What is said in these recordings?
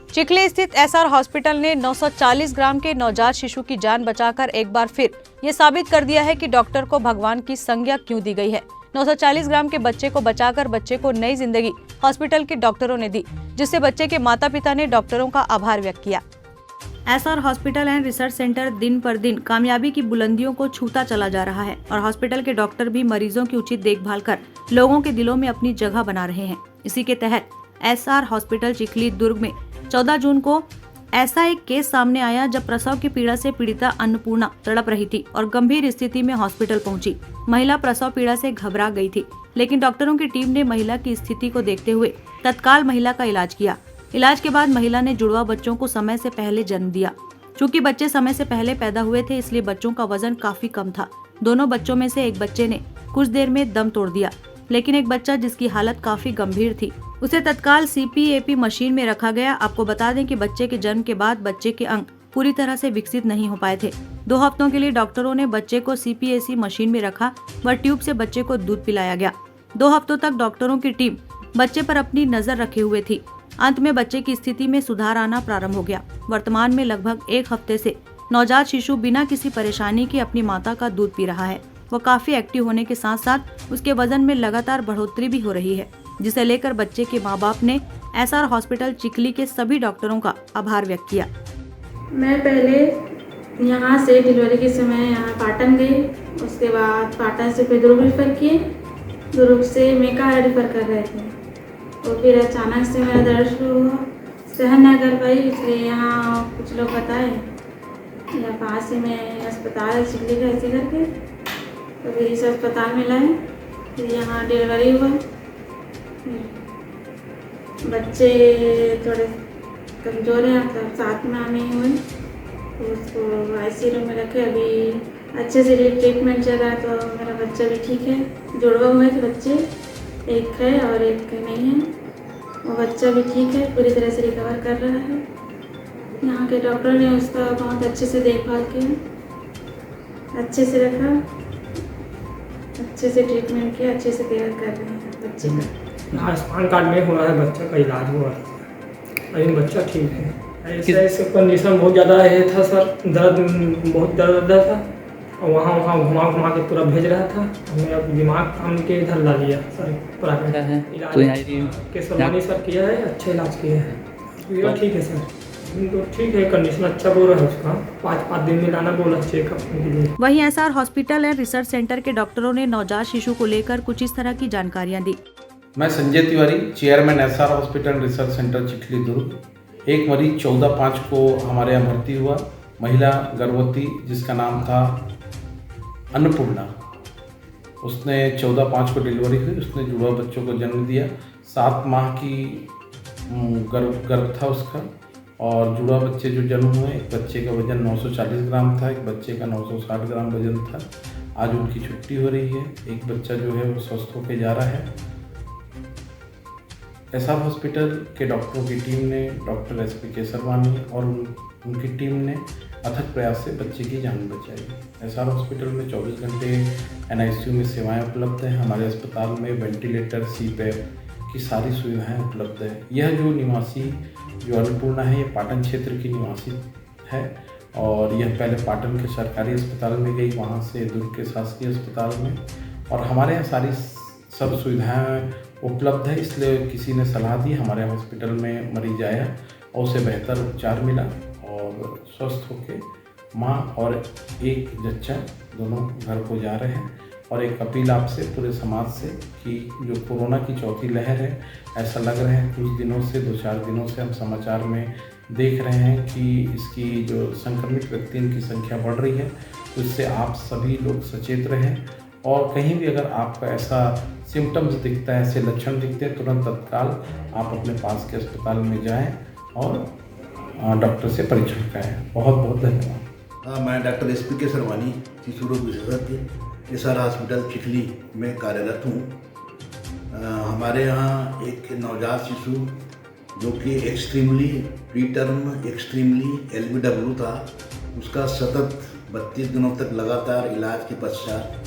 चिखली स्थित SR hospital ने 940 ग्राम के नवजात शिशु की जान बचाकर एक बार फिर ये साबित कर दिया है कि डॉक्टर को भगवान की संज्ञा क्यों दी गई है। 940 ग्राम के बच्चे को बचाकर बच्चे को नई जिंदगी हॉस्पिटल के डॉक्टरों ने दी, जिससे बच्चे के माता पिता ने डॉक्टरों का आभार व्यक्त किया। SR hospital and research centre दिन पर दिन कामयाबी की बुलंदियों को छूता चला जा रहा है और हॉस्पिटल के डॉक्टर भी मरीजों की उचित देखभाल कर लोगों के दिलों में अपनी जगह बना रहे हैं। इसी के तहत एसआर हॉस्पिटल चिखली दुर्ग में 14 जून को ऐसा एक केस सामने आया जब प्रसव की पीड़ा से पीड़िता अन्नपूर्णा तड़प रही थी और गंभीर स्थिति में हॉस्पिटल पहुंची। महिला प्रसव पीड़ा से घबरा गई थी, लेकिन डॉक्टरों की टीम ने महिला की स्थिति को देखते हुए तत्काल महिला का इलाज किया। इलाज के बाद महिला ने जुड़वा बच्चों को समय से पहले जन्म दिया। चूँकि बच्चे समय से पहले पैदा हुए थे, इसलिए बच्चों का वजन काफी कम था। दोनों बच्चों में से एक बच्चे ने कुछ देर में दम तोड़ दिया, लेकिन एक बच्चा जिसकी हालत काफी गंभीर थी उसे तत्काल सीपीएपी मशीन में रखा गया। आपको बता दें कि बच्चे के जन्म के बाद बच्चे के अंग पूरी तरह से विकसित नहीं हो पाए थे। 2 हफ्तों के लिए डॉक्टरों ने बच्चे को सीपीएसी मशीन में रखा व ट्यूब से बच्चे को दूध पिलाया गया। 2 हफ्तों तक डॉक्टरों की टीम बच्चे पर अपनी नजर रखे हुए थी। अंत में बच्चे की स्थिति में सुधार आना प्रारंभ हो गया। वर्तमान में लगभग 1 हफ्ते से नवजात शिशु बिना किसी परेशानी के अपनी माता का दूध पी रहा है। वो काफी एक्टिव होने के साथ साथ उसके वजन में लगातार बढ़ोतरी भी हो रही है, जिसे लेकर बच्चे के माँ बाप ने एसआर हॉस्पिटल चिखली के सभी डॉक्टरों का आभार व्यक्त किया। मैं पहले यहाँ से डिलीवरी के समय यहाँ पाटन गई, उसके बाद पाटन से फिर दुर्ग रेफर किए, दुर्ग से मेका रेफर कर रहे थे। तो फिर अचानक से मेरा दर्द शुरू हुआ, सहन न कर पाई, इसलिए यहाँ कुछ लोग बताए या पास ही में अस्पताल चिखली का ऐसे करके, तो फिर इस अस्पताल में लाए, फिर यहाँ डिलीवरी हुआ। बच्चे थोड़े कमज़ोर हैं, मतलब 7 माह में हुए, तो उसको आईसीयू में रखे। अभी अच्छे से ट्रीटमेंट चल रहा है, तो मेरा बच्चा भी ठीक है। जुड़वा हुए थे बच्चे, एक है और एक नहीं है। वो बच्चा भी ठीक है, पूरी तरह से रिकवर कर रहा है। यहाँ के डॉक्टर ने उसका बहुत अच्छे से देखभाल किया, अच्छे से रखा, अच्छे से ट्रीटमेंट किया, अच्छे से केयर कर रहे हैं बच्चे का। आयुष्मान कार्ड में हो रहा है, बच्चा का इलाज हुआ है, लेकिन बच्चा ठीक है। ऐसे कंडीशन बहुत ज़्यादा ये था सर, बहुत दर्द था और वहाँ घुमा के पूरा भेज रहा था। मेरा दिमाग काम के इधर ला लिया सर, पूरा इलाज केसरवानी सर किया है, अच्छा इलाज किया है, तो ठीक है सर, तो ठीक है, कंडीशन अच्छा बोल रहा है उसका। 5 दिन में लाना बोला चेकअप के लिए। वहीं SR hospital and research centre के डॉक्टरों ने नवजात शिशु को लेकर कुछ इस तरह की जानकारियाँ दी। मैं Sanjay Tiwari, chairman SR hospital research centre Chikhli Durg. एक मरीज 14/5 को हमारे यहाँ भर्ती हुआ, महिला गर्भवती जिसका नाम था अन्नपूर्णा। उसने 14/5 को डिलीवरी हुई, उसने जुड़वा बच्चों को जन्म दिया। 7 माह की गर्भ था उसका, और जुड़वा बच्चे जो जन्म हुए, एक बच्चे का वजन 940 ग्राम था, एक बच्चे का 960 ग्राम वजन था। आज उनकी छुट्टी हो रही है, एक बच्चा जो है वो स्वस्थ होकर जा रहा है। एसआर हॉस्पिटल के डॉक्टरों की टीम ने, डॉक्टर एसपी केसरवानी और उनकी टीम ने अथक प्रयास से बच्चे की जान बचाई। एसआर हॉस्पिटल में 24 घंटे एनआईसीयू में सेवाएं उपलब्ध हैं। हमारे अस्पताल में वेंटिलेटर, सीपैप की सारी सुविधाएं उपलब्ध है। यह जो निवासी जो अन्नपूर्णा है, ये पाटन क्षेत्र की निवासी है और यह पहले पाटन के सरकारी अस्पताल में गई, वहाँ से दुर्ग के शासकीय अस्पताल में, और हमारे यहाँ सारी सब सुविधाएं उपलब्ध है। इसलिए किसी ने सलाह दी, हमारे हॉस्पिटल में मरीज आया और उसे बेहतर उपचार मिला और स्वस्थ होकर माँ और एक बच्चा दोनों घर को जा रहे हैं। और एक अपील आपसे, पूरे समाज से, कि जो कोरोना की चौथी लहर है, ऐसा लग रहा है कुछ दिनों से, 2-4 दिनों से हम समाचार में देख रहे हैं कि इसकी जो संक्रमित व्यक्तियों की संख्या बढ़ रही है, तो इससे आप सभी लोग सचेत रहें। और कहीं भी अगर आपका ऐसा सिम्टम्स दिखता है, ऐसे लक्षण दिखते हैं, तुरंत तत्काल आप अपने पास के अस्पताल में जाएं और डॉक्टर से परीक्षण कराएं। बहुत बहुत धन्यवाद। मैं डॉक्टर एसपी केसरवानी, शिशु रोग विशेषज्ञ, एसआर हॉस्पिटल चिखली में कार्यरत हूँ। हमारे यहाँ एक नवजात शिशु जो कि एक्सट्रीमली प्रीटर्म एक्सट्रीमली एलबीडब्ल्यू था, उसका सतत 32 दिनों तक लगातार इलाज के पश्चात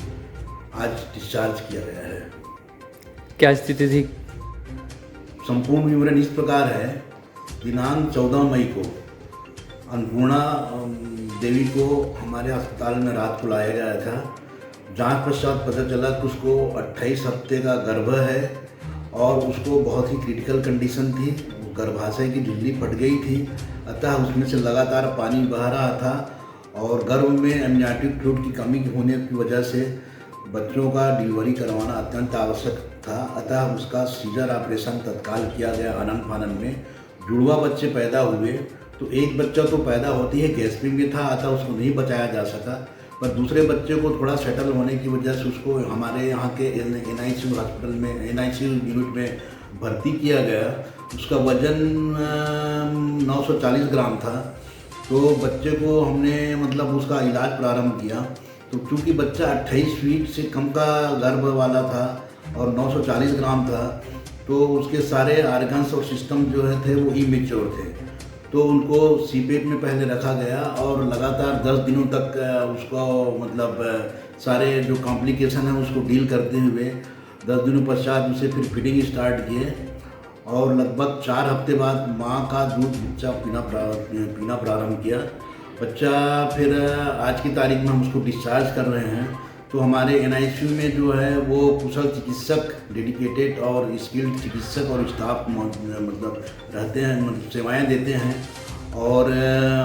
आज डिस्चार्ज किया गया है। क्या स्थिति थी? संपूर्ण विवरण इस प्रकार है दिनांक 14 मई को अन्नपूर्णा देवी को हमारे अस्पताल में रात को लाया गया था। जांच पश्चात पता चला कि उसको 28 हफ्ते का गर्भ है और उसको बहुत ही क्रिटिकल कंडीशन थी। गर्भाशय की झिल्ली फट गई थी, अतः उसमें से लगातार पानी बह रहा था और गर्भ में एमनियोटिक फ्लूइड की कमी होने की वजह से बच्चों का डिलीवरी करवाना अत्यंत आवश्यक था। अतः उसका सीजर ऑपरेशन तत्काल किया गया। आनन फानन में जुड़वा बच्चे पैदा हुए, तो एक बच्चा तो पैदा होती है गैस्ट्रिक में था, अतः उसको नहीं बचाया जा सका, पर दूसरे बच्चे को थोड़ा सेटल होने की वजह से उसको हमारे यहाँ के NICU हॉस्पिटल में NICU यूनिट में भर्ती किया गया। उसका वज़न 940 ग्राम था। तो बच्चे को हमने मतलब उसका इलाज प्रारंभ किया। तो चूँकि बच्चा 28 वीक से कम का गर्भ वाला था और 940 ग्राम था, तो उसके सारे आर्गन्स और सिस्टम जो है थे वो इमेच्योर थे। तो उनको सीपेट में पहले रखा गया और लगातार 10 दिनों तक उसको मतलब सारे जो कॉम्प्लिकेशन है उसको डील करते हुए 10 दिनों पश्चात उसे फिर फीडिंग स्टार्ट किए और लगभग 4 हफ्ते बाद माँ का दूध बच्चा पीना प्रारंभ किया। बच्चा फिर आज की तारीख में हम उसको डिस्चार्ज कर रहे हैं। तो हमारे NICU में जो है वो कुशल चिकित्सक, डेडिकेटेड और स्किल्ड चिकित्सक और स्टाफ मतलब रहते हैं, मतलब सेवाएं देते हैं। और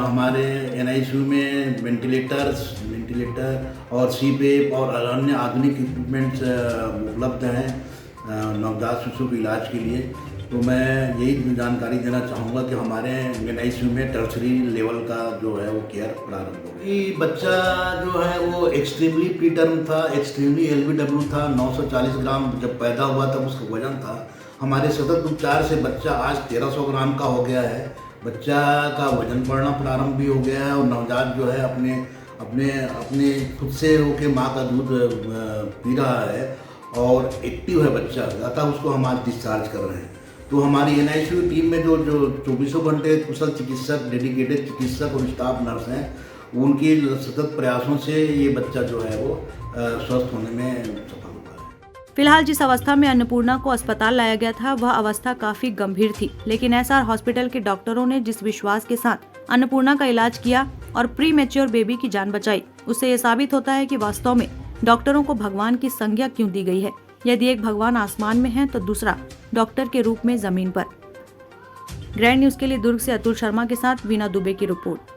हमारे NICU में वेंटिलेटर और CPAP और अन्य आधुनिक इक्विपमेंट्स उपलब्ध हैं नवजात शिशु के इलाज के लिए। तो मैं यही जानकारी देना चाहूँगा कि हमारे NICU में टर्शरी लेवल का जो है वो केयर प्रारंभ हो गई। बच्चा जो है वो एक्सट्रीमली प्रीटर्म था, एक्सट्रीमली LBW था। 940 ग्राम जब पैदा हुआ तब उसका वजन था। हमारे सतत उपचार से बच्चा आज 1300 ग्राम का हो गया है। बच्चा का वजन बढ़ना प्रारंभ भी हो गया है और नवजात जो है अपने खुद से होके माँ का दूध पी रहा है और एक्टिव है बच्चा, अतः उसको हम आज डिस्चार्ज कर रहे हैं। तो हमारी NICU टीम में जो 24 घंटे कुशल चिकित्सक, डेडिकेटेड चिकित्सक और स्टाफ नर्स हैं, उनके सतत प्रयासों से ये बच्चा जो है वो स्वस्थ होने में सफल हुआ है। फिलहाल जिस अवस्था में अन्नपूर्णा को अस्पताल लाया गया था वह अवस्था काफी गंभीर थी, लेकिन SR हॉस्पिटल के डॉक्टरों ने जिस विश्वास के साथ अन्नपूर्णा का इलाज किया और प्री मैच्योर बेबी की जान बचाई, उससे ये साबित होता है कि वास्तव में डॉक्टरों को भगवान की संज्ञा क्यों दी गई है। यदि एक भगवान आसमान में है तो दूसरा डॉक्टर के रूप में जमीन पर। ग्रैंड न्यूज के लिए दुर्ग से अतुल शर्मा के साथ वीना दुबे की रिपोर्ट।